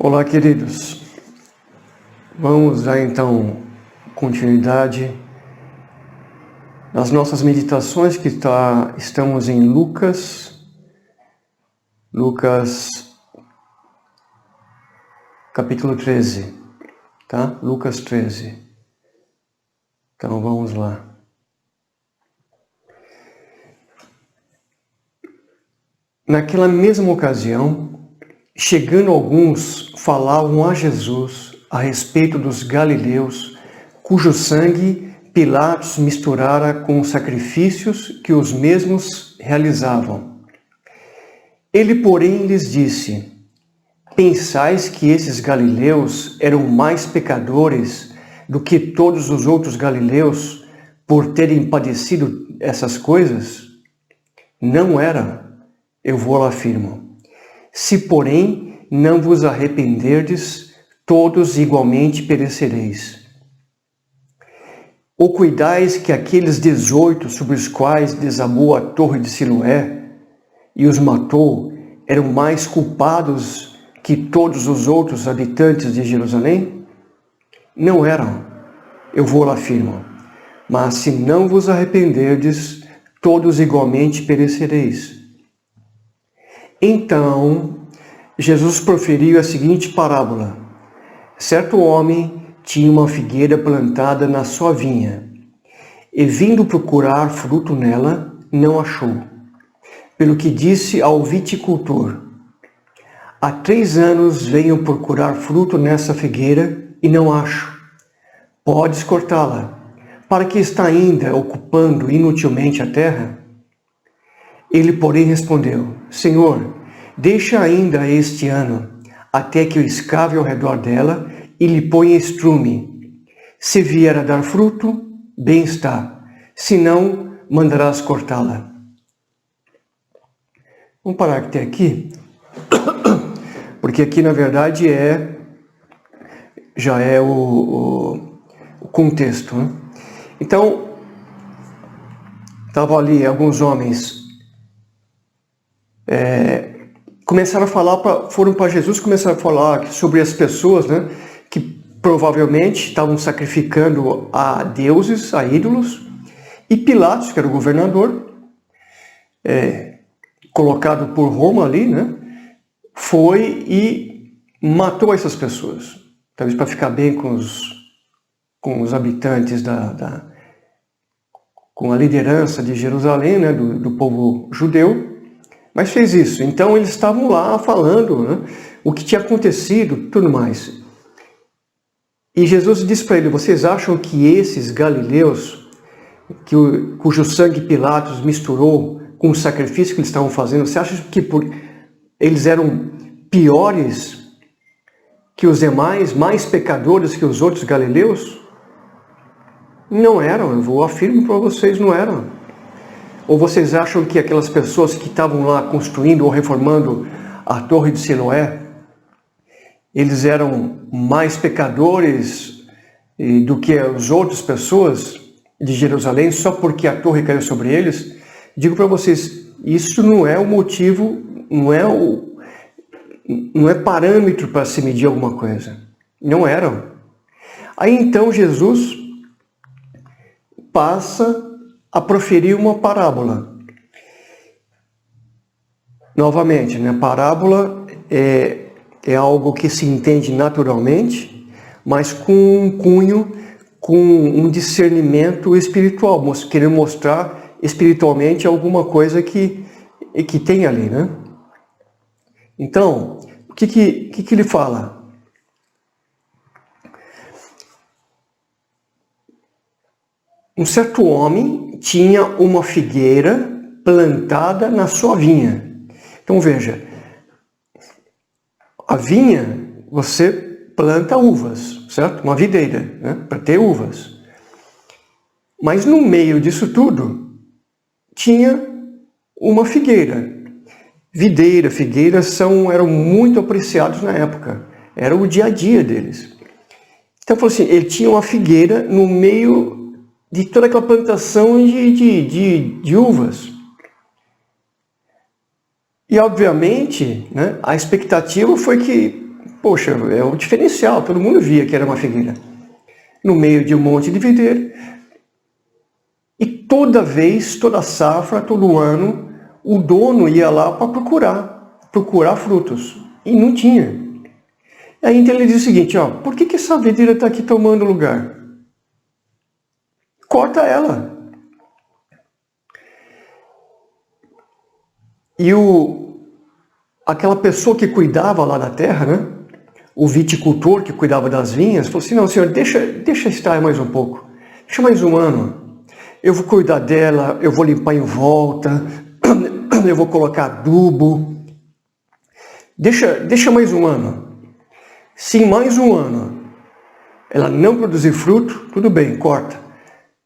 Olá, queridos. Vamos dar então continuidade nas nossas meditações que estamos em Lucas capítulo 13, tá? Lucas 13. Então vamos lá. Naquela mesma ocasião, chegando alguns, falavam a Jesus a respeito dos galileus, cujo sangue Pilatos misturara com os sacrifícios que os mesmos realizavam. Ele, porém, lhes disse: Pensais que esses galileus eram mais pecadores do que todos os outros galileus por terem padecido essas coisas? Não eram, eu vos afirmo. Se, porém, não vos arrependerdes, todos igualmente perecereis. Ou cuidais que aqueles 18 sobre os quais desabou a torre de Siloé e os matou eram mais culpados que todos os outros habitantes de Jerusalém? Não eram, eu vos afirmo. Mas se não vos arrependerdes, todos igualmente perecereis. Então, Jesus proferiu a seguinte parábola. Certo homem tinha uma figueira plantada na sua vinha, e vindo procurar fruto nela, não achou. Pelo que disse ao viticultor: Há 3 anos venho procurar fruto nessa figueira e não acho. Podes cortá-la, para que está ainda ocupando inutilmente a terra? Ele, porém, respondeu: Senhor, deixa ainda este ano, até que eu escave ao redor dela e lhe ponha estrume. Se vier a dar fruto, bem está. Se não, mandarás cortá-la. Vamos parar até aqui, porque aqui na verdade já é o contexto, né? Então, estavam ali alguns homens, começaram a falar, foram para Jesus, começaram a falar sobre as pessoas, né, que provavelmente estavam sacrificando a deuses, a ídolos, e Pilatos, que era o governador, colocado por Roma ali, né, foi e matou essas pessoas, talvez para ficar bem com os habitantes com a liderança de Jerusalém, né, do povo judeu. Mas fez isso. Então eles estavam lá falando, né, o que tinha acontecido, tudo mais. E Jesus disse para ele: Vocês acham que esses galileus, cujo sangue Pilatos misturou com o sacrifício que eles estavam fazendo, você acha que eles eram piores que os demais, mais pecadores que os outros galileus? Não eram, eu afirmo para vocês, não eram. Ou vocês acham que aquelas pessoas que estavam lá construindo ou reformando a torre de Siloé, eles eram mais pecadores do que as outras pessoas de Jerusalém só porque a torre caiu sobre eles? Digo para vocês, isso não é o motivo, não é parâmetro para se medir alguma coisa. Não eram. Aí então Jesus passa a proferir uma parábola. Novamente, né? Parábola é algo que se entende naturalmente, mas com um cunho, com um discernimento espiritual, querendo mostrar espiritualmente alguma coisa que tem ali, né? Então, o que ele fala? Um certo homem tinha uma figueira plantada na sua vinha. Então veja, a vinha, você planta uvas, certo? Uma videira, né? Para ter uvas. Mas no meio disso tudo, tinha uma figueira. Figueiras eram muito apreciados na época. Era o dia a dia deles. Então falou assim, ele tinha uma figueira no meio de toda aquela plantação de uvas. E obviamente, né, a expectativa foi que Poxa, é o diferencial, todo mundo via que era uma figueira. No meio de um monte de videira. E toda vez, toda safra, todo ano, o dono ia lá para procurar frutos. E não tinha. Aí então ele diz o seguinte, ó, por que essa videira está aqui tomando lugar? Corta ela. E aquela pessoa que cuidava lá da terra, né? O viticultor que cuidava das vinhas, falou assim, não, senhor, deixa estar mais um pouco. Deixa mais um ano. Eu vou cuidar dela, eu vou limpar em volta, eu vou colocar adubo. Deixa mais um ano. Se em mais um ano ela não produzir fruto, tudo bem, corta.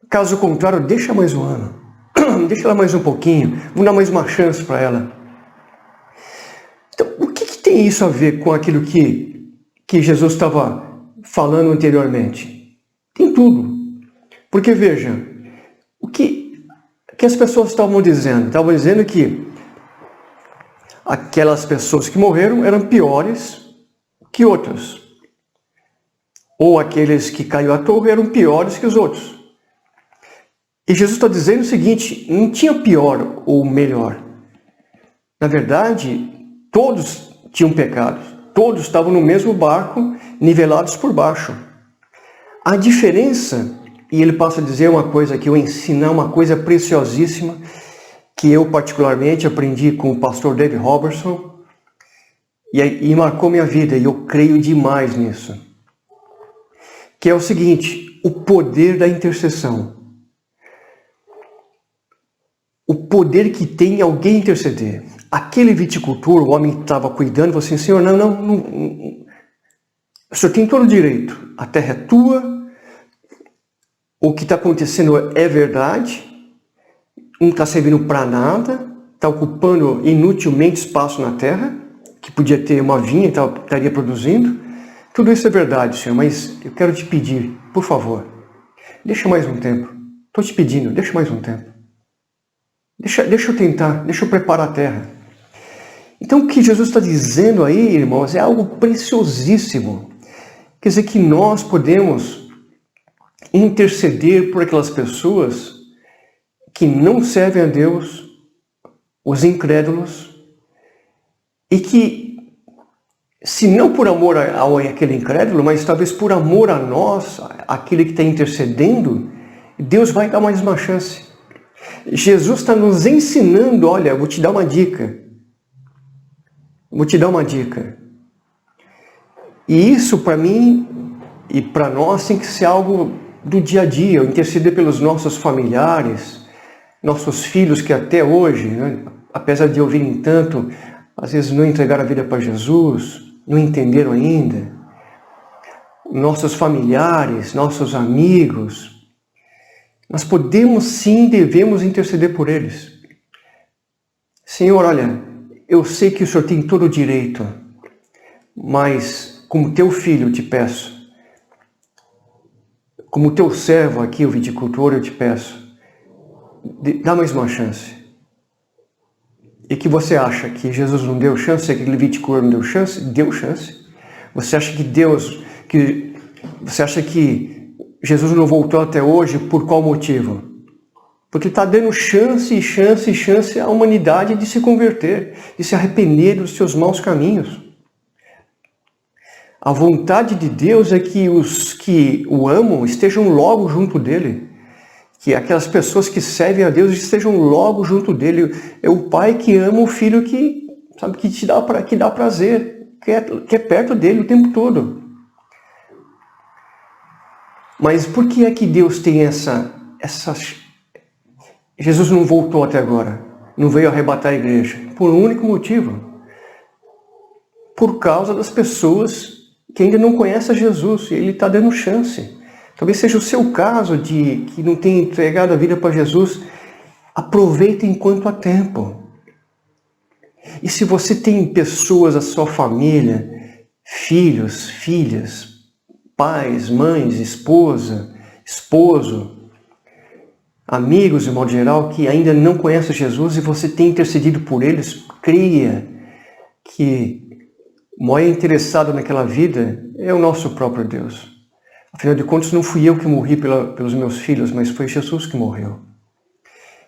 Caso contrário, deixa mais um ano. Deixa ela mais um pouquinho. Vou dar mais uma chance para ela. Então, o que tem isso a ver com aquilo que Jesus estava falando anteriormente? Tem tudo. Porque, veja, o que as pessoas estavam dizendo? Estavam dizendo que aquelas pessoas que morreram eram piores que outras. Ou aqueles que caiu à torre eram piores que os outros. E Jesus está dizendo o seguinte, não tinha pior ou melhor. Na verdade, todos tinham pecados. Todos estavam no mesmo barco, nivelados por baixo. A diferença, e ele passa a dizer uma coisa que eu ensinar, uma coisa preciosíssima, que eu particularmente aprendi com o pastor David Robertson, e marcou minha vida, e eu creio demais nisso. Que é o seguinte, o poder da intercessão. O poder que tem alguém interceder. Aquele viticultor, o homem que estava cuidando, falou assim, senhor, não, o senhor tem todo o direito, a terra é tua, o que está acontecendo é verdade, não está servindo para nada, está ocupando inutilmente espaço na terra, que podia ter uma vinha, estaria produzindo. Tudo isso é verdade, senhor, mas eu quero te pedir, por favor, deixa mais um tempo. Estou te pedindo, deixa mais um tempo. Deixa eu tentar, deixa eu preparar a terra. Então o que Jesus está dizendo aí, irmãos, é algo preciosíssimo. Quer dizer que nós podemos interceder por aquelas pessoas que não servem a Deus, os incrédulos, e que, se não por amor àquele incrédulo, mas talvez por amor a nós, aquele que está intercedendo, Deus vai dar mais uma chance. Jesus está nos ensinando, olha, vou te dar uma dica. Vou te dar uma dica. E isso para mim e para nós tem que ser algo do dia a dia, interceder pelos nossos familiares, nossos filhos que até hoje, né, apesar de ouvirem tanto, às vezes não entregaram a vida para Jesus, não entenderam ainda. Nossos familiares, nossos amigos, nós podemos sim, devemos interceder por eles. Senhor, olha, eu sei que o Senhor tem todo o direito, mas como teu filho eu te peço, como teu servo aqui, o viticultor, eu te peço, dá mais uma chance. E que você acha que Jesus não deu chance, que aquele viticultor não deu chance? Deu chance. Você acha você acha que Jesus não voltou até hoje por qual motivo? Porque está dando chance e chance e chance à humanidade de se converter, de se arrepender dos seus maus caminhos. A vontade de Deus é que os que o amam estejam logo junto dele. Que aquelas pessoas que servem a Deus estejam logo junto dele. É o pai que ama o filho que dá prazer, que é perto dele o tempo todo. Mas por que é que Deus tem essa... Jesus não voltou até agora, não veio arrebatar a igreja, por um único motivo. Por causa das pessoas que ainda não conhecem Jesus, e ele está dando chance. Talvez seja o seu caso de que não tem entregado a vida para Jesus. Aproveita enquanto há tempo. E se você tem pessoas da sua família, filhos, filhas, pais, mães, esposa, esposo, amigos de modo geral que ainda não conhecem Jesus e você tem intercedido por eles, creia que O maior interessado naquela vida é o nosso próprio Deus. Afinal de contas, não fui eu que morri pelos meus filhos, mas foi Jesus que morreu.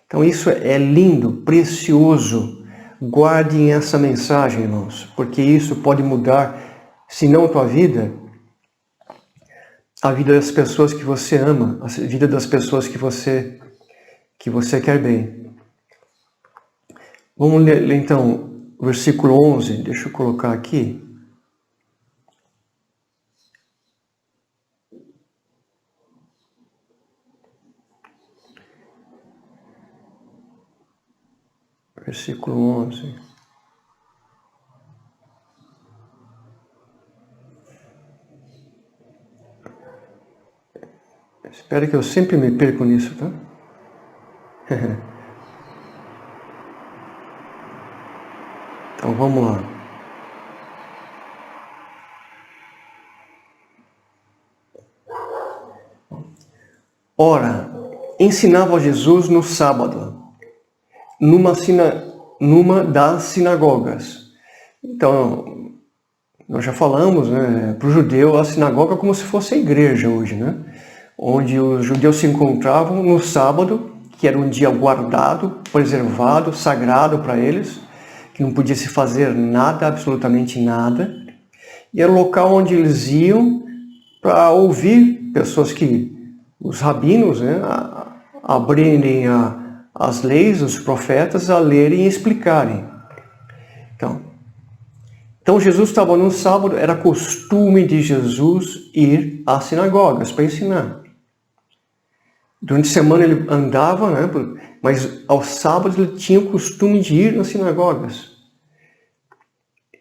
Então isso é lindo, precioso. Guardem essa mensagem, irmãos, porque isso pode mudar, se não a tua vida, a vida das pessoas que você ama, a vida das pessoas que você quer bem. Vamos ler então o versículo 11, deixa eu colocar aqui. Versículo 11. Espero que eu sempre me perco nisso, tá? Então vamos lá. Ora, ensinava Jesus no sábado, numa das sinagogas. Então, nós já falamos, né, para o judeu, a sinagoga é como se fosse a igreja hoje, né? Onde os judeus se encontravam no sábado, que era um dia guardado, preservado, sagrado para eles, que não podia se fazer nada, absolutamente nada. E era o local onde eles iam para ouvir pessoas os rabinos, né, abrirem as leis, os profetas, a lerem e explicarem. Então Jesus estava no sábado, era costume de Jesus ir às sinagogas para ensinar. Durante a semana ele andava, né, mas aos sábados ele tinha o costume de ir nas sinagogas.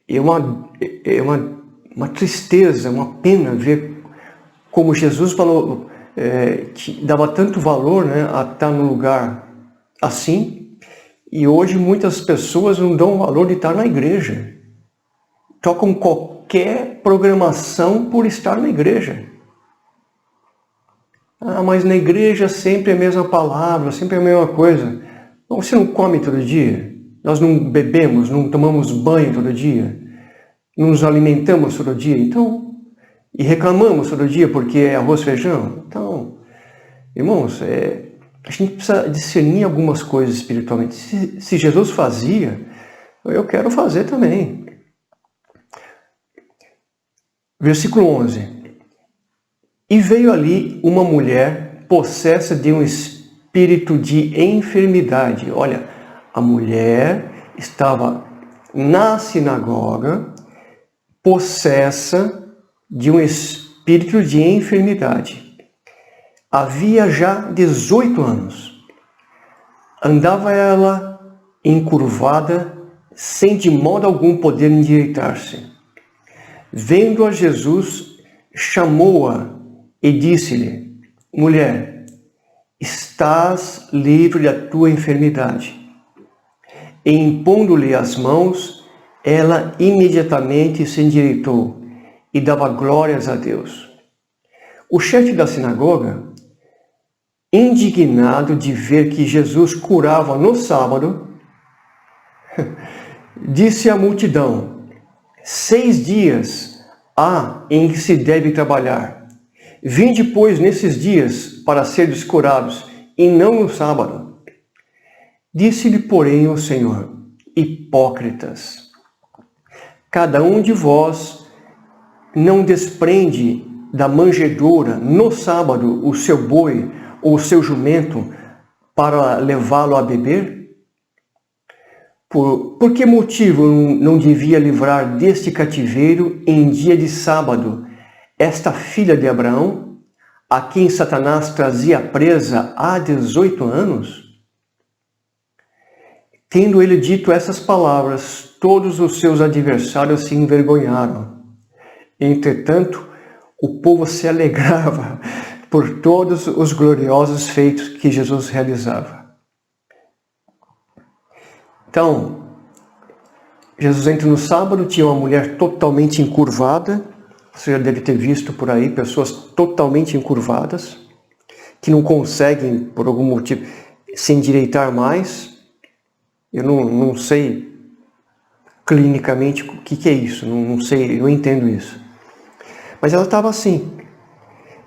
É uma tristeza, uma pena ver como Jesus falou, que dava tanto valor, né, a estar num lugar assim, e hoje muitas pessoas não dão valor de estar na igreja. Tocam qualquer programação por estar na igreja. Ah, mas na igreja sempre é a mesma palavra, sempre é a mesma coisa. Você não come todo dia? Nós não bebemos, não tomamos banho todo dia? Não nos alimentamos todo dia? Então, e reclamamos todo dia porque é arroz e feijão? Então, irmãos, a gente precisa discernir algumas coisas espiritualmente. Se Jesus fazia, eu quero fazer também. Versículo 11. E veio ali uma mulher possessa de um espírito de enfermidade. Olha, a mulher estava na sinagoga, possessa de um espírito de enfermidade. Havia já 18 anos. Andava ela encurvada, sem de modo algum poder endireitar-se. Vendo a Jesus, chamou-a e disse-lhe: mulher, estás livre da tua enfermidade. E impondo-lhe as mãos, ela imediatamente se endireitou e dava glórias a Deus. O chefe da sinagoga, indignado de ver que Jesus curava no sábado, disse à multidão: 6 dias há em que se deve trabalhar. Vinde, pois, nesses dias para seres curados, e não no sábado. Disse-lhe, porém, o Senhor: hipócritas, cada um de vós não desprende da manjedoura no sábado o seu boi ou o seu jumento para levá-lo a beber? Por que motivo não devia livrar deste cativeiro em dia de sábado esta filha de Abraão, a quem Satanás trazia presa há 18 anos? Tendo ele dito essas palavras, todos os seus adversários se envergonharam. Entretanto, o povo se alegrava por todos os gloriosos feitos que Jesus realizava. Então, Jesus entra no sábado, tinha uma mulher totalmente encurvada. Você já deve ter visto por aí pessoas totalmente encurvadas, que não conseguem, por algum motivo, se endireitar mais. Eu não sei clinicamente o que é isso, não sei, não entendo isso. Mas ela estava assim.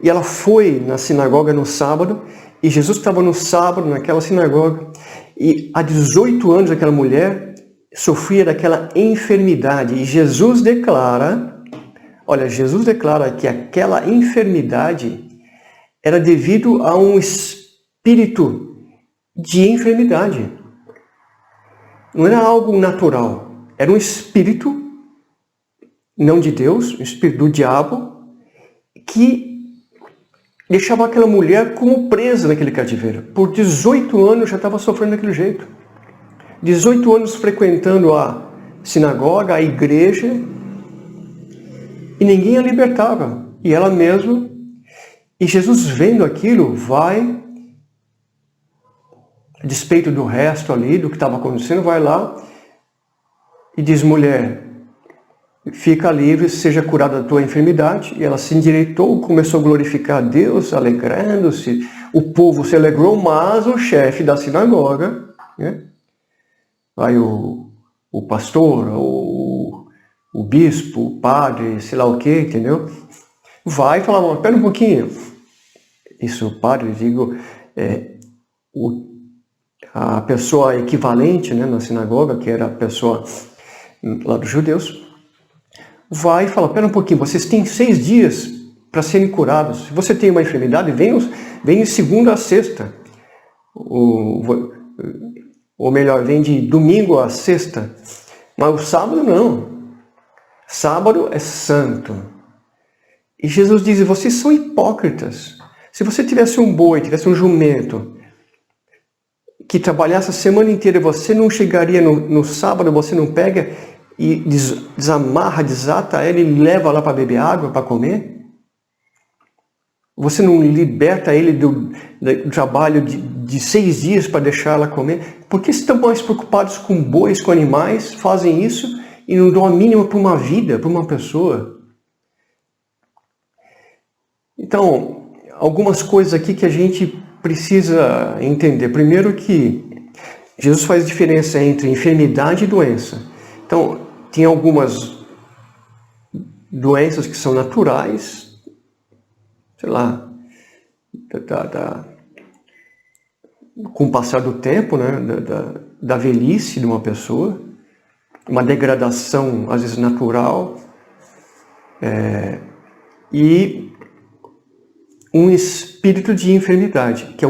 E ela foi na sinagoga no sábado, e Jesus estava no sábado naquela sinagoga, e há 18 anos aquela mulher sofria daquela enfermidade. E Jesus declara que aquela enfermidade era devido a um espírito de enfermidade. Não era algo natural, era um espírito, não de Deus, um espírito do diabo, que deixava aquela mulher como presa naquele cativeiro. Por 18 anos já estava sofrendo daquele jeito. 18 anos frequentando a sinagoga, a igreja, e ninguém a libertava. E ela mesma. E Jesus, vendo aquilo, vai, a despeito do resto ali, do que estava acontecendo, vai lá e diz: mulher, fica livre, seja curada da tua enfermidade. E ela se endireitou, começou a glorificar a Deus, alegrando-se. O povo se alegrou, mas o chefe da sinagoga, né? Aí o pastor, o bispo, o padre, sei lá o que, entendeu? Vai e fala: espera um pouquinho. Isso, o padre, digo, a pessoa equivalente, né, na sinagoga, que era a pessoa lá dos judeus, vai e fala: espera um pouquinho, vocês têm 6 dias para serem curados. Se você tem uma enfermidade, vem de segunda a sexta. Ou melhor, vem de domingo a sexta. Mas o sábado não. Sábado é santo. E Jesus diz: vocês são hipócritas. Se você tivesse um boi, tivesse um jumento, que trabalhasse a semana inteira, você não chegaria no sábado, você não pega e desamarra, desata ele e leva lá para beber água, para comer? Você não liberta ele do trabalho de 6 dias para deixar ela comer? Por que estão mais preocupados com bois, com animais, fazem isso e não dão a mínima para uma vida, para uma pessoa? Então, algumas coisas aqui que a gente precisa entender. Primeiro que Jesus faz diferença entre enfermidade e doença. Então, tem algumas doenças que são naturais, sei lá, com o passar do tempo, né, da velhice de uma pessoa, uma degradação, às vezes, natural, e um espírito de enfermidade, que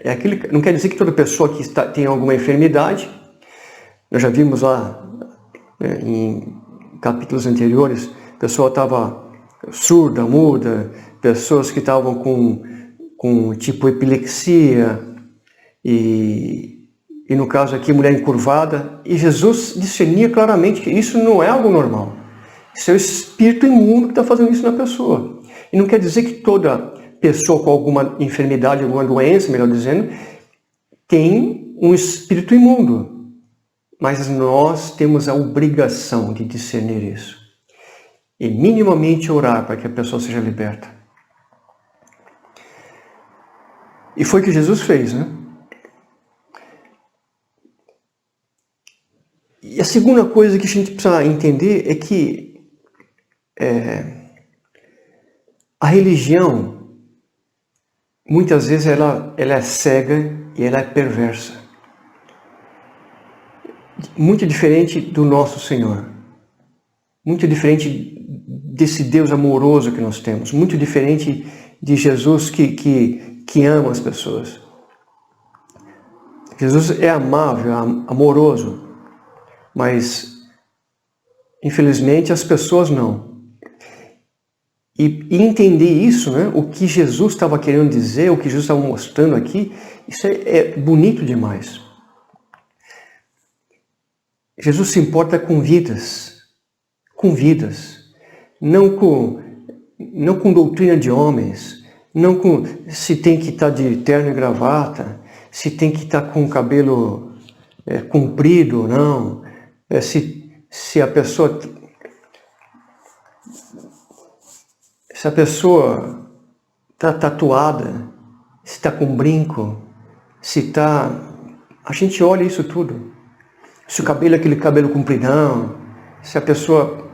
é aquele, não quer dizer que toda pessoa que tem alguma enfermidade. Nós já vimos lá, né, em capítulos anteriores, a pessoa estava surda, muda, pessoas que estavam com tipo epilepsia, e no caso aqui, mulher encurvada, e Jesus discernia claramente que isso não é algo normal. Isso é o espírito imundo que está fazendo isso na pessoa. E não quer dizer que toda pessoa com alguma enfermidade, alguma doença, melhor dizendo, tem um espírito imundo. Mas nós temos a obrigação de discernir isso. E minimamente orar para que a pessoa seja liberta. E foi o que Jesus fez, né? E a segunda coisa que a gente precisa entender é que a religião, muitas vezes ela é cega e ela é perversa. Muito diferente do nosso Senhor. Muito diferente desse Deus amoroso que nós temos. Muito diferente de Jesus que ama as pessoas. Jesus é amável, amoroso. Mas, infelizmente, as pessoas não. E entender isso, né, o que Jesus estava querendo dizer, o que Jesus estava mostrando aqui, isso é bonito demais. Jesus se importa com vidas, não com doutrina de homens, não com se tem que estar de terno e gravata, se tem que estar com o cabelo comprido ou não, se a pessoa está tatuada, se está com brinco, se está... A gente olha isso tudo. Se o cabelo é aquele cabelo compridão, Se a pessoa...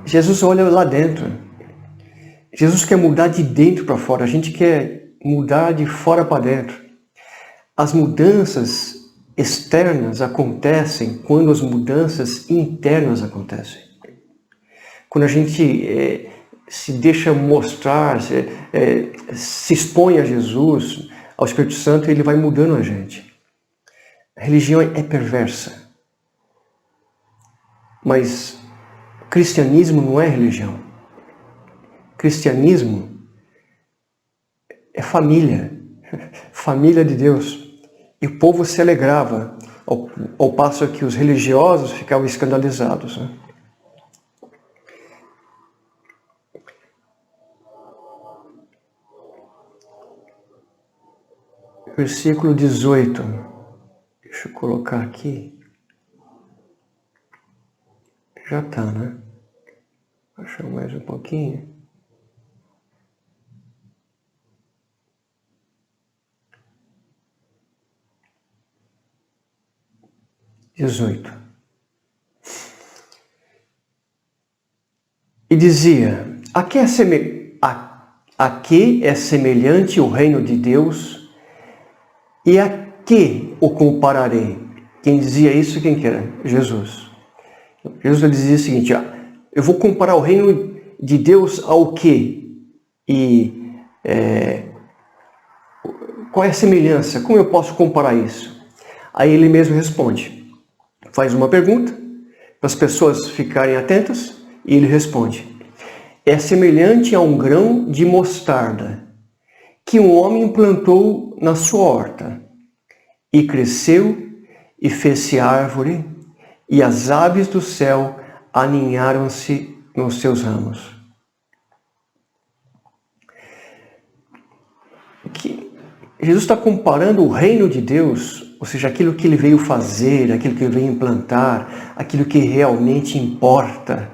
Jesus olha lá dentro. Jesus quer mudar de dentro para fora. A gente quer mudar de fora para dentro. As mudanças externas acontecem quando as mudanças internas acontecem. Quando a gente se deixa mostrar, se expõe a Jesus, ao Espírito Santo, ele vai mudando a gente. A religião é perversa. Mas cristianismo não é religião. Cristianismo é família. Família de Deus. E o povo se alegrava, ao passo que os religiosos ficavam escandalizados. Né? Versículo 18. Deixa eu colocar aqui. Já está, né? Deixa eu mais um pouquinho. E dizia, a que é semelhante o reino de Deus e a que o compararei? Quem dizia isso, quem que era? Jesus. Jesus dizia o seguinte, eu vou comparar o reino de Deus ao quê? E qual é a semelhança? Como eu posso comparar isso? Aí ele mesmo responde. Faz uma pergunta, para as pessoas ficarem atentas, e ele responde. É semelhante a um grão de mostarda, que um homem plantou na sua horta, e cresceu, e fez-se árvore, e as aves do céu aninharam-se nos seus ramos. Jesus está comparando o reino de Deus, ou seja, aquilo que ele veio fazer, aquilo que ele veio implantar, aquilo que realmente importa,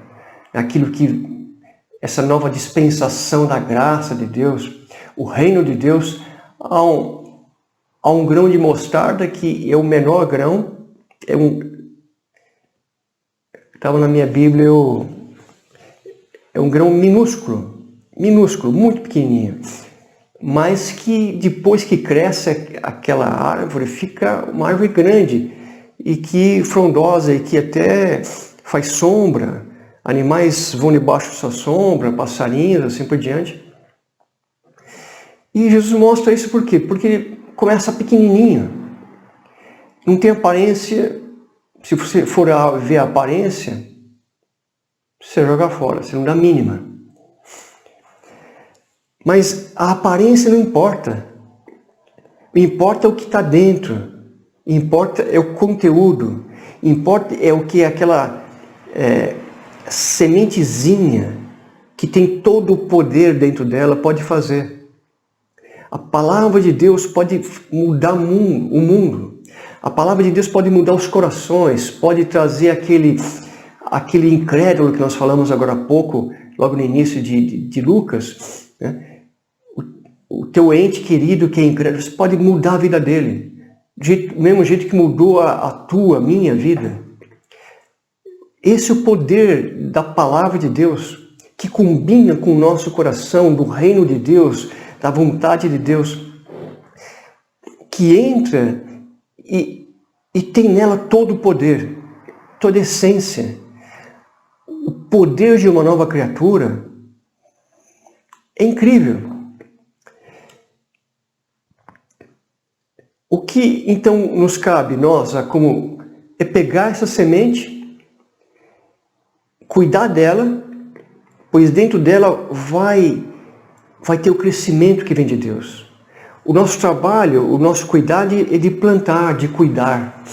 aquilo que, essa nova dispensação da graça de Deus, o reino de Deus, há um grão de mostarda que é o menor grão, estava na minha Bíblia, é um grão minúsculo, muito pequenininho. Mas que depois que cresce aquela árvore, fica uma árvore grande e que frondosa e que até faz sombra, animais vão debaixo da sua sombra, passarinhos, assim por diante. E Jesus mostra isso por quê? Porque ele começa pequenininho, não tem aparência, se você for ver a aparência, você joga fora, você não dá a mínima. Mas a aparência não importa. Importa o que está dentro. Importa é o conteúdo. Importa é o que aquela sementezinha que tem todo o poder dentro dela pode fazer. A palavra de Deus pode mudar o mundo. A palavra de Deus pode mudar os corações, pode trazer aquele incrédulo que nós falamos agora há pouco, logo no início de Lucas, né? O teu ente querido que é incrédulo, pode mudar a vida dele. Do mesmo jeito que mudou a minha vida. Esse é o poder da palavra de Deus, que combina com o nosso coração, do reino de Deus, da vontade de Deus, que entra e tem nela todo o poder, toda a essência. O poder de uma nova criatura é incrível. O que então nos cabe, nós, é pegar essa semente, cuidar dela, pois dentro dela vai ter o crescimento que vem de Deus. O nosso trabalho, o nosso cuidado é de plantar, de cuidar,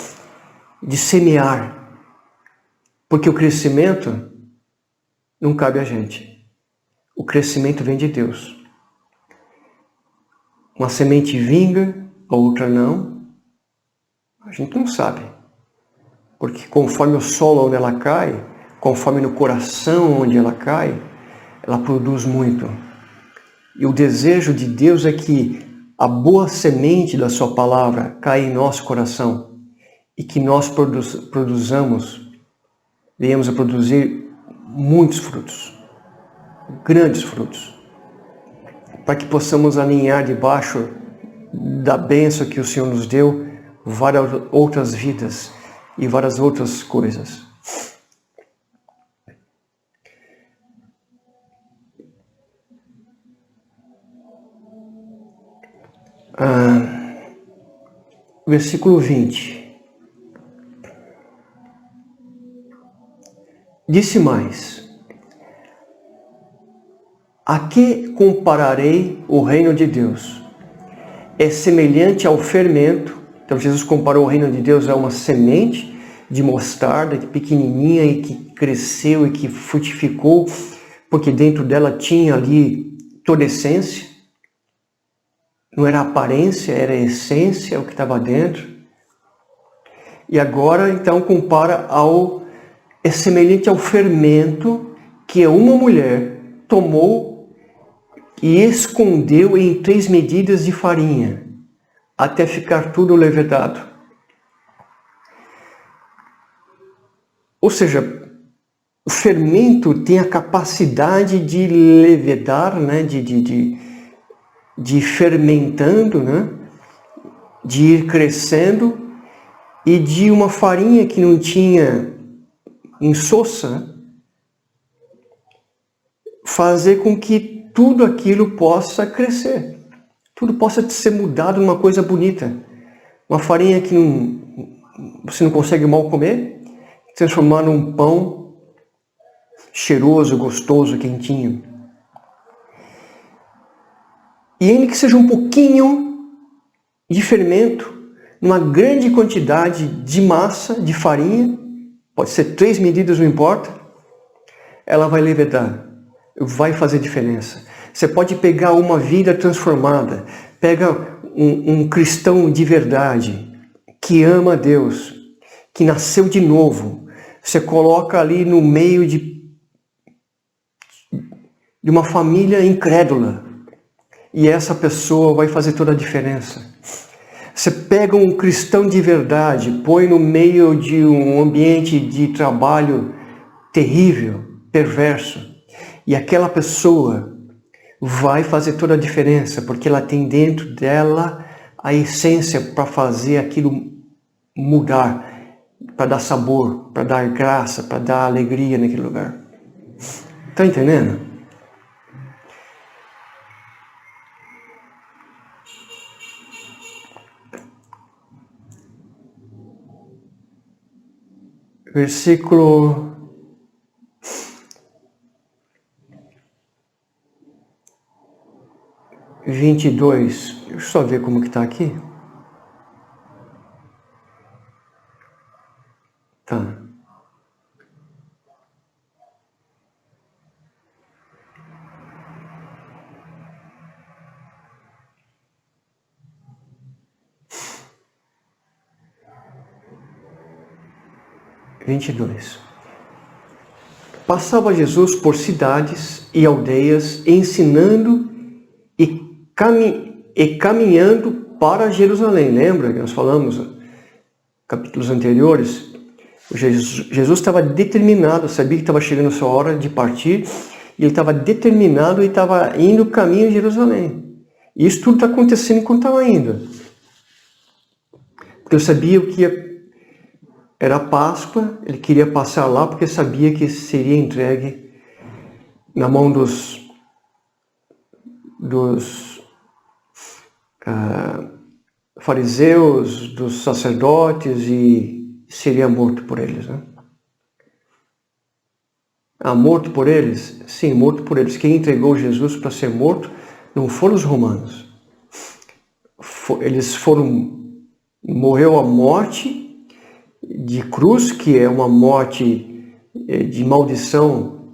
de semear, porque o crescimento não cabe a gente. O crescimento vem de Deus. Uma semente vinga, a outra não, a gente não sabe. Porque conforme o solo onde ela cai, conforme no coração onde ela cai, ela produz muito. E o desejo de Deus é que a boa semente da sua palavra caia em nosso coração e que nós produzamos venhamos a produzir muitos frutos, grandes frutos, para que possamos aninhar debaixo da bênção que o Senhor nos deu várias outras vidas e várias outras coisas. Versículo 20. Disse mais: a que compararei o reino de Deus? É semelhante ao fermento. Então Jesus comparou o reino de Deus a uma semente de mostarda, que pequenininha e que cresceu e que frutificou, porque dentro dela tinha ali toda a essência. Não era aparência, era a essência, o que estava dentro. E agora, então, é semelhante ao fermento que uma mulher tomou e escondeu em 3 medidas de farinha, até ficar tudo levedado. Ou seja, o fermento tem a capacidade de levedar, né? de ir fermentando, né? De ir crescendo, e de uma farinha que não tinha insossa, fazer com que tudo aquilo possa crescer, tudo possa ser mudado numa coisa bonita. Uma farinha que você não consegue mal comer, transformar num pão cheiroso, gostoso, quentinho. E ainda que seja um pouquinho de fermento, numa grande quantidade de massa, de farinha, pode ser 3 medidas, não importa, ela vai levedar, vai fazer diferença. Você pode pegar uma vida transformada, pega um cristão de verdade, que ama a Deus, que nasceu de novo, você coloca ali no meio de uma família incrédula, e essa pessoa vai fazer toda a diferença. Você pega um cristão de verdade, põe no meio de um ambiente de trabalho terrível, perverso, e aquela pessoa vai fazer toda a diferença, porque ela tem dentro dela a essência para fazer aquilo mudar, para dar sabor, para dar graça, para dar alegria naquele lugar. Está entendendo? Versículo 22. Deixa eu só ver como que está aqui. Tá. Passava Jesus por cidades e aldeias, ensinando e caminhando para Jerusalém. Lembra que nós falamos capítulos anteriores? Jesus estava determinado, sabia que estava chegando a sua hora de partir, e ele estava determinado e estava indo caminho de Jerusalém. E isso tudo está acontecendo enquanto estava indo. Porque eu sabia o que era a Páscoa, ele queria passar lá porque sabia que seria entregue na mão dos fariseus, dos sacerdotes, e seria morto por eles, né? Morto por eles? Sim, morto por eles. Quem entregou Jesus para ser morto não foram os romanos. Eles morreu a morte de cruz, que é uma morte de maldição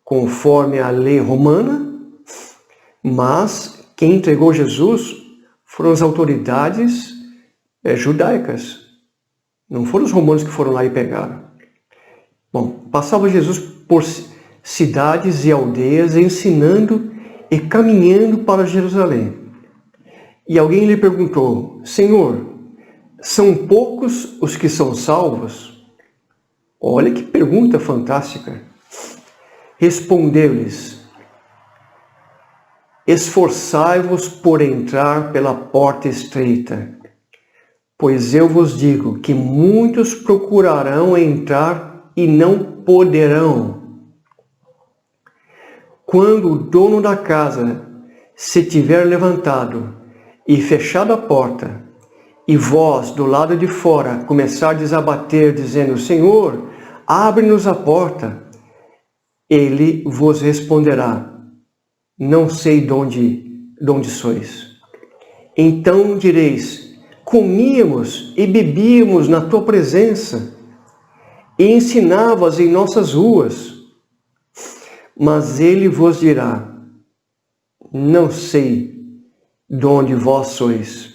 conforme a lei romana, mas quem entregou Jesus foram as autoridades judaicas. Não foram os romanos que foram lá e pegaram. Bom, passava Jesus por cidades e aldeias, ensinando e caminhando para Jerusalém. E alguém lhe perguntou: Senhor, são poucos os que são salvos? Olha que pergunta fantástica. Respondeu-lhes: esforçai-vos por entrar pela porta estreita, pois eu vos digo que muitos procurarão entrar e não poderão. Quando o dono da casa se tiver levantado e fechado a porta, e vós, do lado de fora, começardes a bater, dizendo: Senhor, abre-nos a porta, ele vos responderá: não sei de onde sois. Então direis: comíamos e bebíamos na tua presença, e ensinavas em nossas ruas. Mas ele vos dirá: não sei de onde vós sois.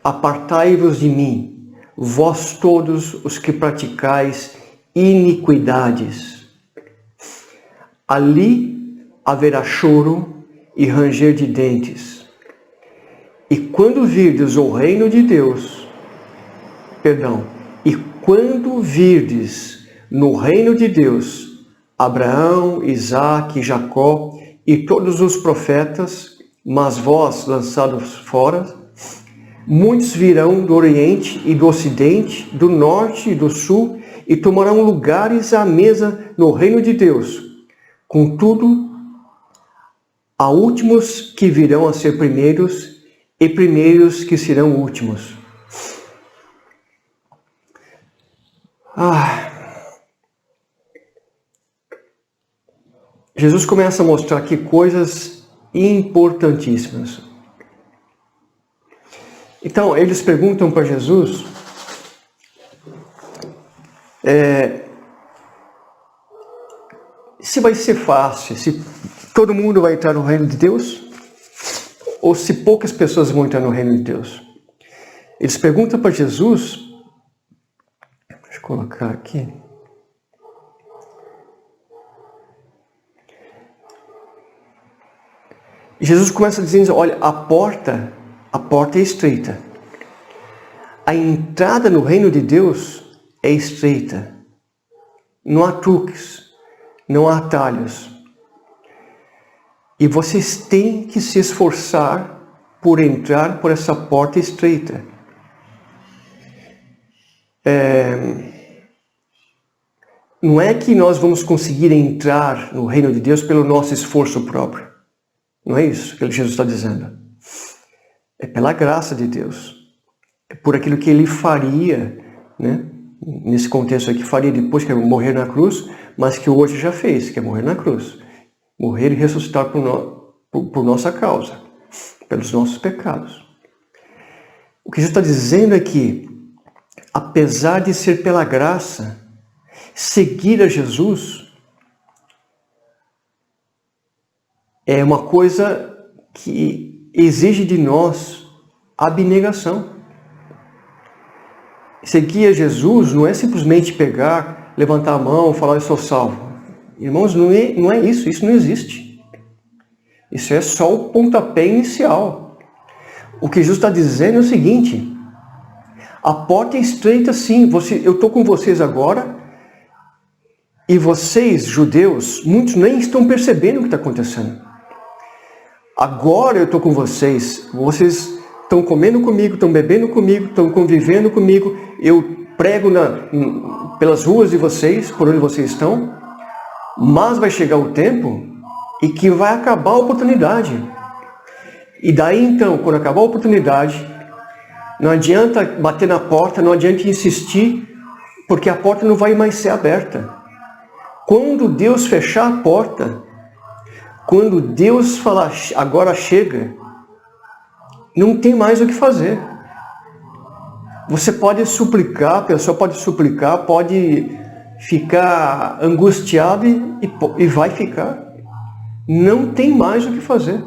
Apartai-vos de mim, vós todos os que praticais iniquidades. Ali haverá choro e ranger de dentes. E quando virdes o reino de Deus, e quando virdes no reino de Deus Abraão, Isaque, Jacó e todos os profetas, mas vós lançados fora, muitos virão do Oriente e do Ocidente, do Norte e do Sul, e tomarão lugares à mesa no reino de Deus. Contudo, há últimos que virão a ser primeiros, e primeiros que serão últimos. Jesus começa a mostrar aqui coisas importantíssimas. Então, eles perguntam para Jesus se vai ser fácil, se todo mundo vai entrar no reino de Deus, ou se poucas pessoas vão entrar no reino de Deus. Eles perguntam para Jesus, deixa eu colocar aqui, Jesus começa dizendo: olha, a porta é estreita. A entrada no reino de Deus é estreita. Não há truques, não há atalhos. E vocês têm que se esforçar por entrar por essa porta estreita. Não é que nós vamos conseguir entrar no reino de Deus pelo nosso esforço próprio. Não é isso que Jesus está dizendo. É pela graça de Deus. É por aquilo que Ele faria, né? Nesse contexto aqui, faria depois que morrer na cruz, mas que hoje já fez, que é morrer na cruz. Morrer e ressuscitar por nossa causa, pelos nossos pecados. O que Jesus está dizendo é que, apesar de ser pela graça, seguir a Jesus é uma coisa que exige de nós abnegação. Seguir a Jesus não é simplesmente pegar, levantar a mão, falar: eu sou salvo. Irmãos, não é isso não existe. Isso é só o pontapé inicial. O que Jesus está dizendo é o seguinte: a porta é estreita sim, eu estou com vocês agora, e vocês, judeus, muitos nem estão percebendo o que está acontecendo. Agora eu estou com vocês estão comendo comigo, estão bebendo comigo, estão convivendo comigo, eu prego pelas ruas de vocês, por onde vocês estão, mas vai chegar o tempo e que vai acabar a oportunidade. E daí então, quando acabar a oportunidade, não adianta bater na porta, não adianta insistir, porque a porta não vai mais ser aberta. Quando Deus fechar a porta, quando Deus falar: agora chega, não tem mais o que fazer. Você pode suplicar, a pessoa pode suplicar, pode ficar angustiado e vai ficar. Não tem mais o que fazer.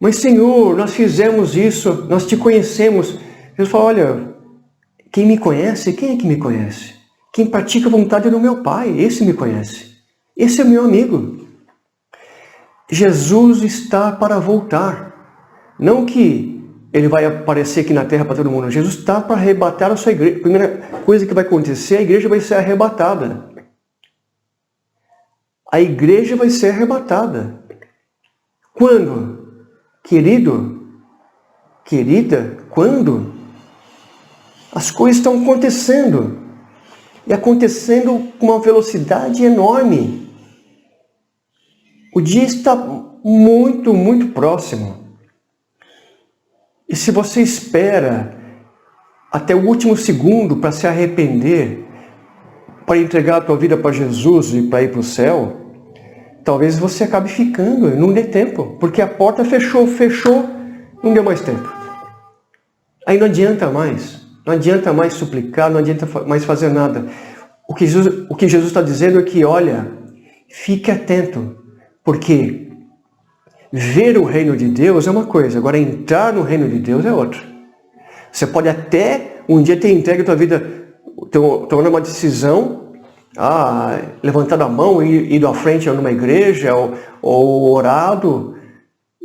Mas Senhor, nós fizemos isso, nós te conhecemos. Deus fala: olha, quem me conhece, quem é que me conhece? Quem pratica a vontade do meu Pai, esse me conhece. Esse é meu amigo. Jesus está para voltar. Não que ele vai aparecer aqui na terra para todo mundo. Jesus está para arrebatar a sua igreja. A primeira coisa que vai acontecer, a igreja vai ser arrebatada. A igreja vai ser arrebatada. Quando? Querido? Querida? Quando? As coisas estão acontecendo. E acontecendo com uma velocidade enorme. O dia está muito, muito próximo. E se você espera até o último segundo para se arrepender, para entregar a tua vida para Jesus e para ir para o céu, talvez você acabe ficando, não dê tempo, porque a porta fechou, não deu mais tempo. Aí não adianta mais suplicar, não adianta mais fazer nada. O que Jesus está dizendo é que, olha, fique atento, porque ver o reino de Deus é uma coisa, agora entrar no reino de Deus é outra. Você pode até um dia ter entregue a tua vida, tomando uma decisão, levantado a mão e ido à frente numa igreja ou orado.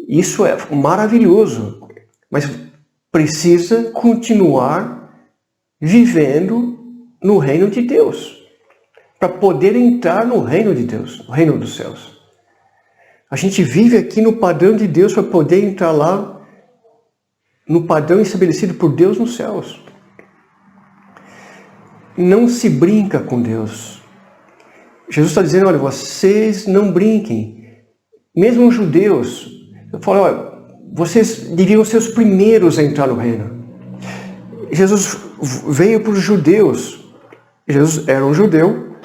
Isso é maravilhoso, mas precisa continuar vivendo no reino de Deus, para poder entrar no reino de Deus, no reino dos céus. A gente vive aqui no padrão de Deus para poder entrar lá no padrão estabelecido por Deus nos céus. Não se brinca com Deus. Jesus está dizendo, olha, vocês não brinquem. Mesmo os judeus, eu falo, olha, vocês deviam ser os primeiros a entrar no reino. Jesus veio para os judeus. Jesus era um judeu,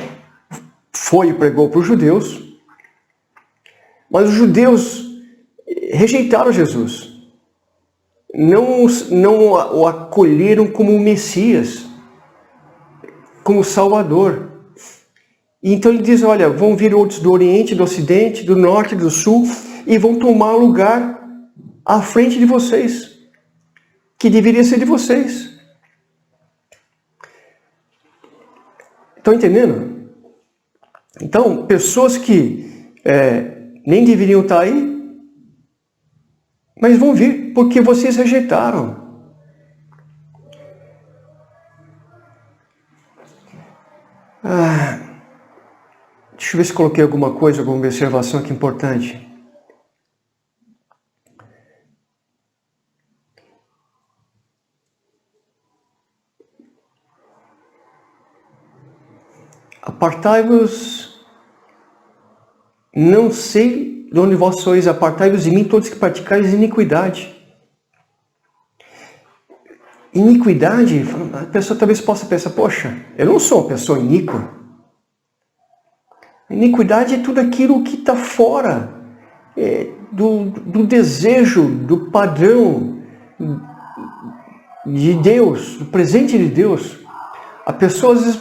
foi e pregou para os judeus, mas os judeus rejeitaram Jesus. Não o acolheram como o Messias, como Salvador. E então ele diz, olha, vão vir outros do Oriente, do Ocidente, do Norte, do Sul, e vão tomar lugar à frente de vocês, que deveria ser de vocês. Estão entendendo? Então, pessoas que nem deveriam estar aí, mas vão vir, porque vocês rejeitaram. Deixa eu ver se coloquei alguma coisa, alguma observação aqui importante. Apartai-vos, não sei de onde vós sois, apartai-vos de mim todos que praticais iniquidade. Iniquidade, a pessoa talvez possa pensar, poxa, eu não sou uma pessoa iníqua. Iniquidade é tudo aquilo que está fora do desejo, do padrão de Deus, do presente de Deus. A pessoa, às vezes,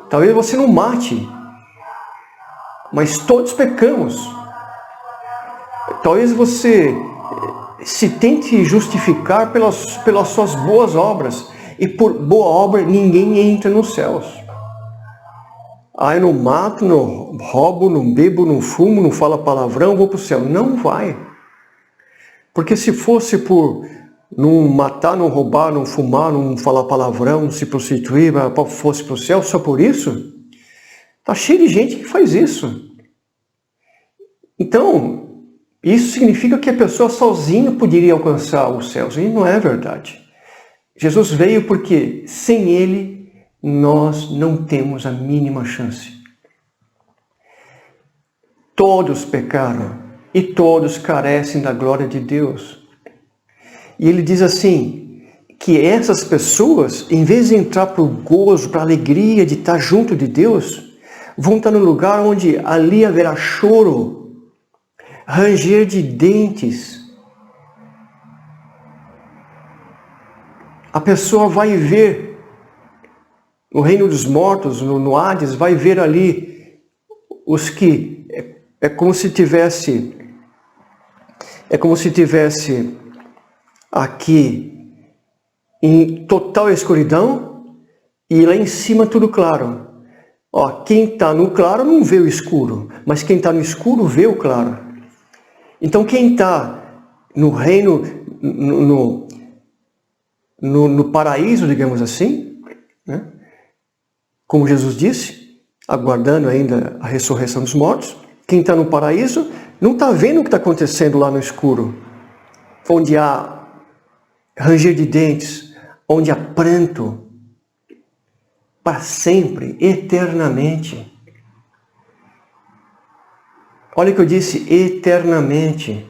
talvez você não mate, mas todos pecamos. Talvez você se tente justificar pelas suas boas obras, e por boa obra ninguém entra nos céus. Eu não mato, não roubo, não bebo, não fumo, não falo palavrão, vou para o céu. Não vai. Porque se fosse por não matar, não roubar, não fumar, não falar palavrão, não se prostituir, fosse para o céu só por isso, está cheio de gente que faz isso. Então, isso significa que a pessoa sozinha poderia alcançar os céus. E não é verdade. Jesus veio porque sem Ele nós não temos a mínima chance. Todos pecaram e todos carecem da glória de Deus. E ele diz assim, que essas pessoas, em vez de entrar para o gozo, para a alegria de estar junto de Deus, vão estar no lugar onde ali haverá choro, ranger de dentes. A pessoa vai ver, no reino dos mortos, no Hades, vai ver ali os que é como se tivesse aqui em total escuridão e lá em cima tudo claro. Quem está no claro não vê o escuro, mas quem está no escuro vê o claro. Então quem está no reino, no paraíso, digamos assim, né? Como Jesus disse, aguardando ainda a ressurreição dos mortos. Quem está no paraíso não está vendo o que está acontecendo lá no escuro, onde há ranger de dentes, onde há pranto, para sempre, eternamente. Olha o que eu disse, eternamente.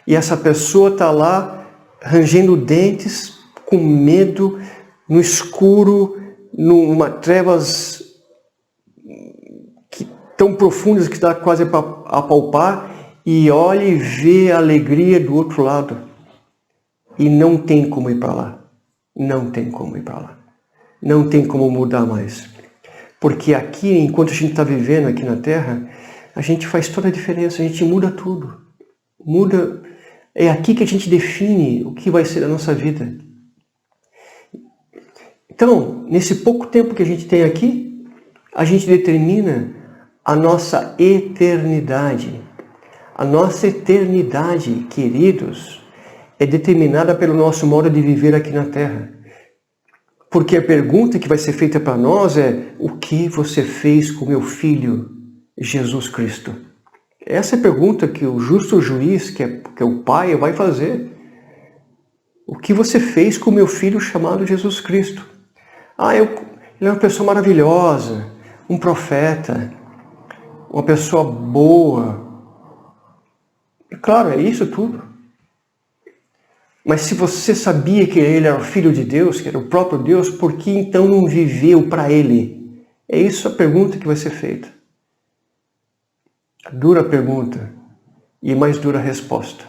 E essa pessoa está lá rangendo dentes, com medo, no escuro, numa trevas tão profundas que dá quase para apalpar, e olha e vê a alegria do outro lado. E não tem como ir para lá. Não tem como ir para lá. Não tem como mudar mais. Porque aqui, enquanto a gente está vivendo aqui na Terra, a gente faz toda a diferença, a gente muda tudo. Muda. É aqui que a gente define o que vai ser a nossa vida. Então, nesse pouco tempo que a gente tem aqui, a gente determina a nossa eternidade. A nossa eternidade, queridos, é determinada pelo nosso modo de viver aqui na Terra. Porque a pergunta que vai ser feita para nós é: o que você fez com meu filho, Jesus Cristo? Essa é a pergunta que o justo juiz, que é o Pai, vai fazer. O que você fez com meu filho chamado Jesus Cristo? Ele é uma pessoa maravilhosa, um profeta, uma pessoa boa. E claro, é isso tudo. Mas se você sabia que ele era o Filho de Deus, que era o próprio Deus, por que então não viveu para ele? É isso a pergunta que vai ser feita. A dura pergunta e mais dura resposta.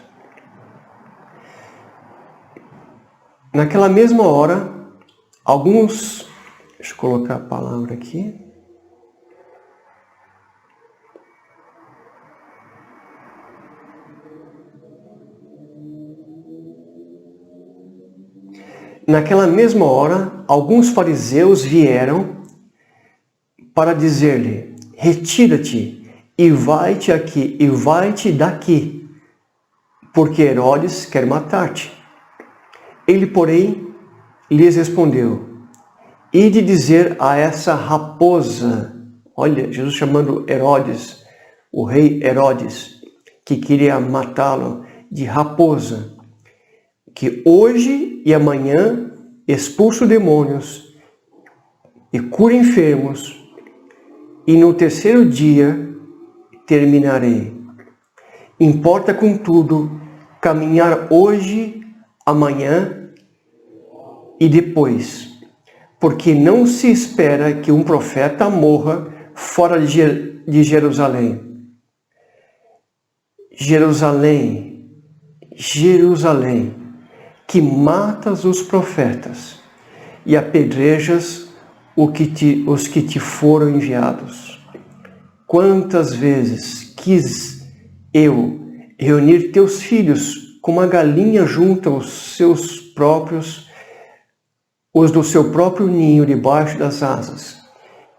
Naquela mesma hora, deixa eu colocar a palavra aqui. Naquela mesma hora, alguns fariseus vieram para dizer-lhe: retira-te e vai-te aqui e vai-te daqui, porque Herodes quer matar-te. Ele, porém, lhes respondeu: ide dizer a essa raposa, olha, Jesus chamando Herodes, o rei Herodes, que queria matá-lo, de raposa, que hoje e amanhã expulso demônios e cura enfermos, e no terceiro dia terminarei. Importa, contudo, caminhar hoje, amanhã e depois, porque não se espera que um profeta morra fora de Jerusalém. Jerusalém, Jerusalém, que matas os profetas e apedrejas os que te foram enviados. Quantas vezes quis eu reunir teus filhos como a galinha junta os do seu próprio ninho debaixo das asas,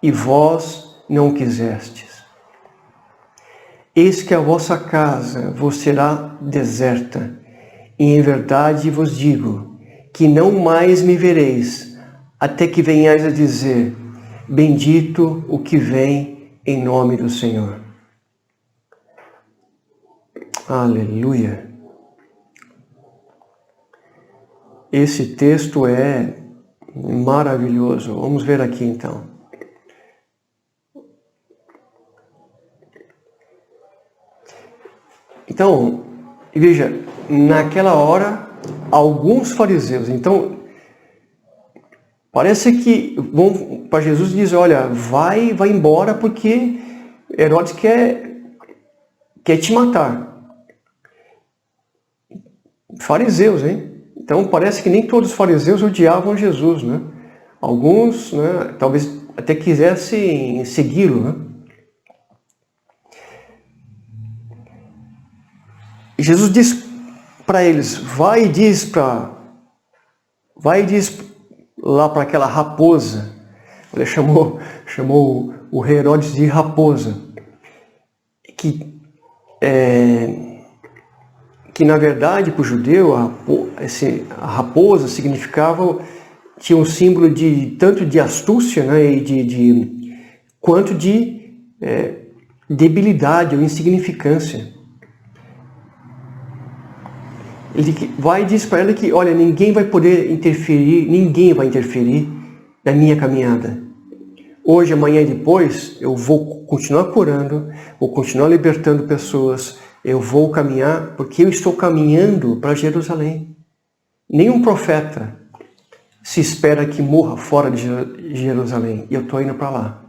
e vós não quisestes. Eis que a vossa casa vos será deserta, e em verdade vos digo que não mais me vereis, até que venhais a dizer: bendito o que vem em nome do Senhor. Aleluia! Esse texto é maravilhoso. Vamos ver aqui então. Então, veja, naquela hora, alguns fariseus, então, parece que vão para Jesus e dizem: olha, vai embora porque Herodes quer te matar. Fariseus, hein? Então parece que nem todos os fariseus odiavam Jesus, né? Alguns, né, talvez até quisessem segui-lo, né? E Jesus diz para eles: vai e diz lá para aquela raposa. Ele chamou o rei Herodes de raposa, que que na verdade para o judeu a raposa significava, tinha um símbolo de tanto de astúcia, né, e quanto de debilidade ou insignificância. Ele vai e diz para ela que, olha, ninguém vai interferir na minha caminhada. Hoje, amanhã e depois, eu vou continuar curando, vou continuar libertando pessoas, eu vou caminhar, porque eu estou caminhando para Jerusalém. Nenhum profeta se espera que morra fora de Jerusalém, e eu estou indo para lá.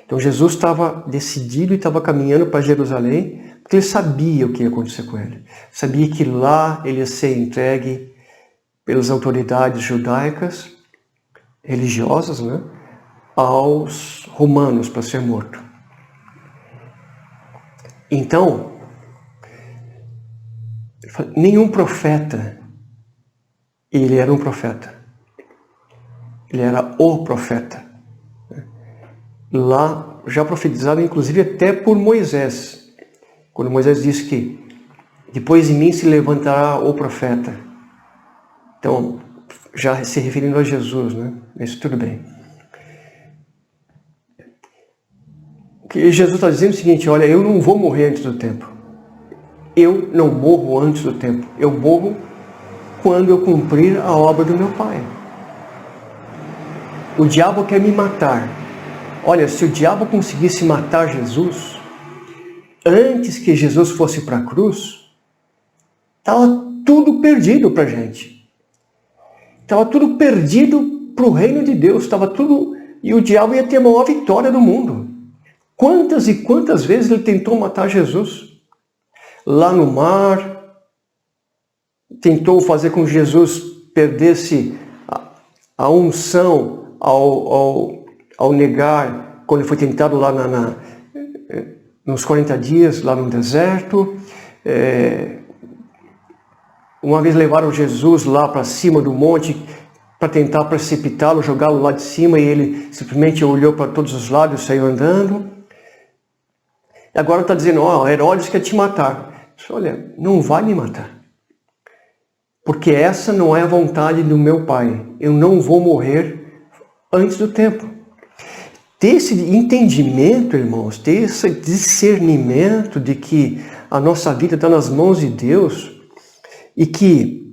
Então Jesus estava decidido e estava caminhando para Jerusalém, porque ele sabia o que ia acontecer com ele. Sabia que lá ele ia ser entregue pelas autoridades judaicas, religiosas, né, aos romanos para ser morto. Então, nenhum profeta, ele era um profeta. Ele era o profeta. Lá, já profetizado inclusive até por Moisés. Quando Moisés disse que depois de mim se levantará o profeta. Então, já se referindo a Jesus, né? Isso tudo bem. Que Jesus está dizendo o seguinte, olha, eu não vou morrer antes do tempo. Eu não morro antes do tempo. Eu morro quando eu cumprir a obra do meu Pai. O diabo quer me matar. Olha, se o diabo conseguisse matar Jesus, antes que Jesus fosse para a cruz, estava tudo perdido para a gente. Estava tudo perdido para o reino de Deus. Estava tudo... E o diabo ia ter a maior vitória do mundo. Quantas e quantas vezes ele tentou matar Jesus? Lá no mar, tentou fazer com que Jesus perdesse a unção ao negar, quando ele foi tentado lá nos 40 dias, lá no deserto. Uma vez levaram Jesus lá para cima do monte para tentar precipitá-lo, jogá-lo lá de cima, e ele simplesmente olhou para todos os lados e saiu andando. E agora está dizendo, ó, Herodes quer te matar. Olha, não vai me matar. Porque essa não é a vontade do meu Pai. Eu não vou morrer antes do tempo. Ter esse entendimento, irmãos, ter esse discernimento de que a nossa vida está nas mãos de Deus e que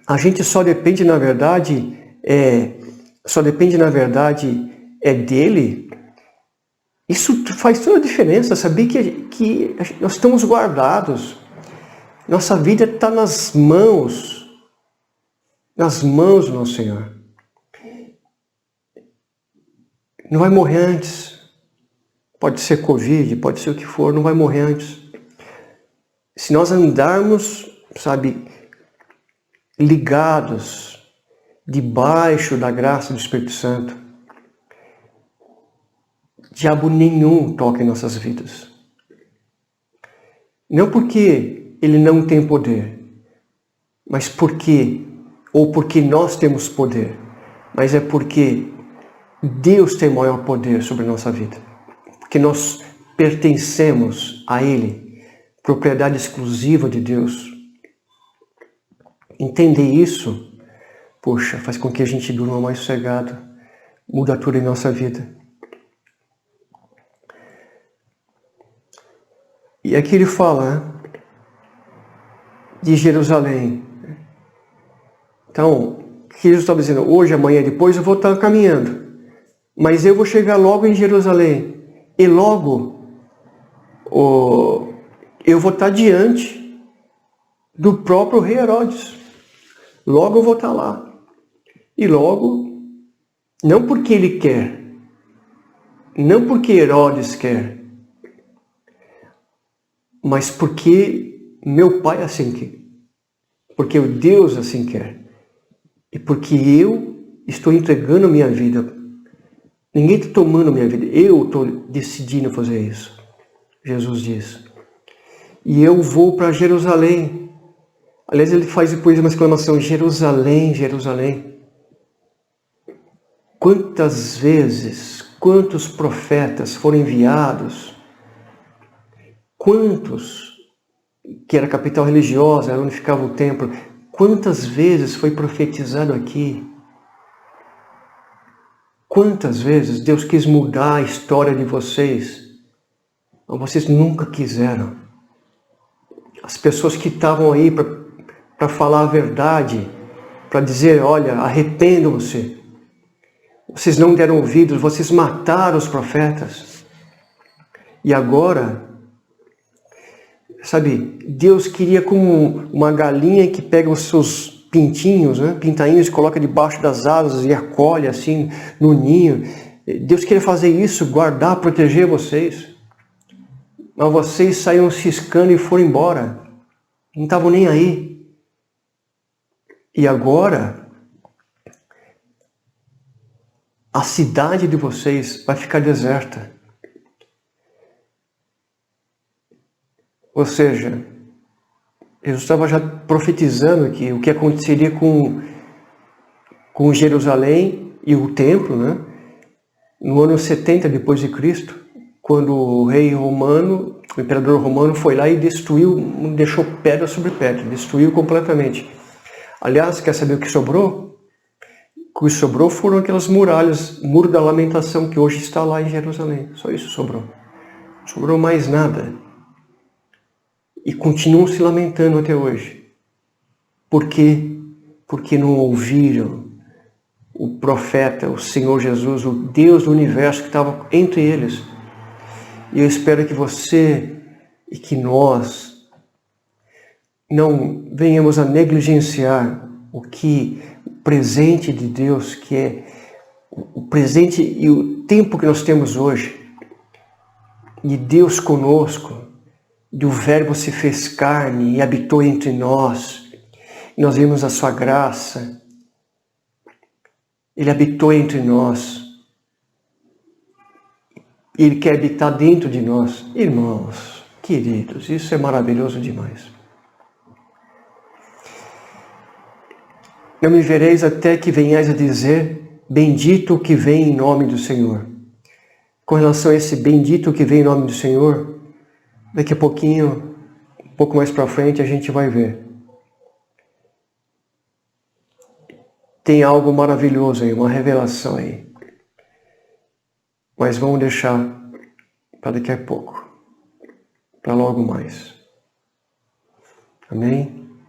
a gente só depende, na verdade, dele. Isso faz toda a diferença, saber que nós estamos guardados. Nossa vida está nas mãos do nosso Senhor. Não vai morrer antes. Pode ser Covid, pode ser o que for, não vai morrer antes. Se nós andarmos, sabe, ligados, debaixo da graça do Espírito Santo, diabo nenhum toca em nossas vidas. Não porque ele não tem poder, mas porque nós temos poder, mas é porque Deus tem maior poder sobre a nossa vida. Porque nós pertencemos a Ele, propriedade exclusiva de Deus. Entender isso, poxa, faz com que a gente durma mais sossegado, muda tudo em nossa vida. E aqui ele fala, né, de Jerusalém. Então, o que Jesus estava dizendo? Hoje, amanhã, depois eu vou estar caminhando. Mas eu vou chegar logo em Jerusalém. E logo eu vou estar diante do próprio rei Herodes. Logo eu vou estar lá. E logo, não porque ele quer, não porque Herodes quer, mas porque meu Pai assim quer. Porque o Deus assim quer. E porque eu estou entregando minha vida. Ninguém está tomando minha vida. Eu estou decidindo fazer isso. Jesus diz. E eu vou para Jerusalém. Aliás, ele faz depois uma exclamação, Jerusalém, Jerusalém. Quantas vezes, quantos profetas foram enviados? Quantos que era a capital religiosa, era onde ficava o templo. Quantas vezes foi profetizado aqui? Quantas vezes Deus quis mudar a história de vocês, mas vocês nunca quiseram. As pessoas que estavam aí para falar a verdade, para dizer, olha, arrependam-se. Vocês não deram ouvidos, vocês mataram os profetas. E agora, sabe, Deus queria como uma galinha que pega os seus pintinhos, né, pintainhos, coloca debaixo das asas e acolhe assim no ninho. Deus queria fazer isso, guardar, proteger vocês. Mas vocês saíram ciscando e foram embora. Não estavam nem aí. E agora, a cidade de vocês vai ficar deserta. Ou seja, Jesus estava já profetizando aqui o que aconteceria com Jerusalém e o templo, né? No ano 70 depois de Cristo, quando o rei romano, o imperador romano foi lá e destruiu, deixou pedra sobre pedra, destruiu completamente. Aliás, quer saber o que sobrou? O que sobrou foram aquelas muralhas, Muro da Lamentação, que hoje está lá em Jerusalém. Só isso sobrou. Não sobrou mais nada. E continuam se lamentando até hoje. Por quê? Porque não ouviram o profeta, o Senhor Jesus, o Deus do universo que estava entre eles. E eu espero que você e que nós não venhamos a negligenciar o presente de Deus, que é o presente e o tempo que nós temos hoje, de Deus conosco, do Verbo se fez carne e habitou entre nós. E nós vimos a sua graça. Ele habitou entre nós. Ele quer habitar dentro de nós. Irmãos, queridos, isso é maravilhoso demais. Não me vereis até que venhais a dizer, bendito o que vem em nome do Senhor. Com relação a esse bendito que vem em nome do Senhor, daqui a pouquinho, um pouco mais para frente, a gente vai ver. Tem algo maravilhoso aí, uma revelação aí. Mas vamos deixar para daqui a pouco, para logo mais. Amém?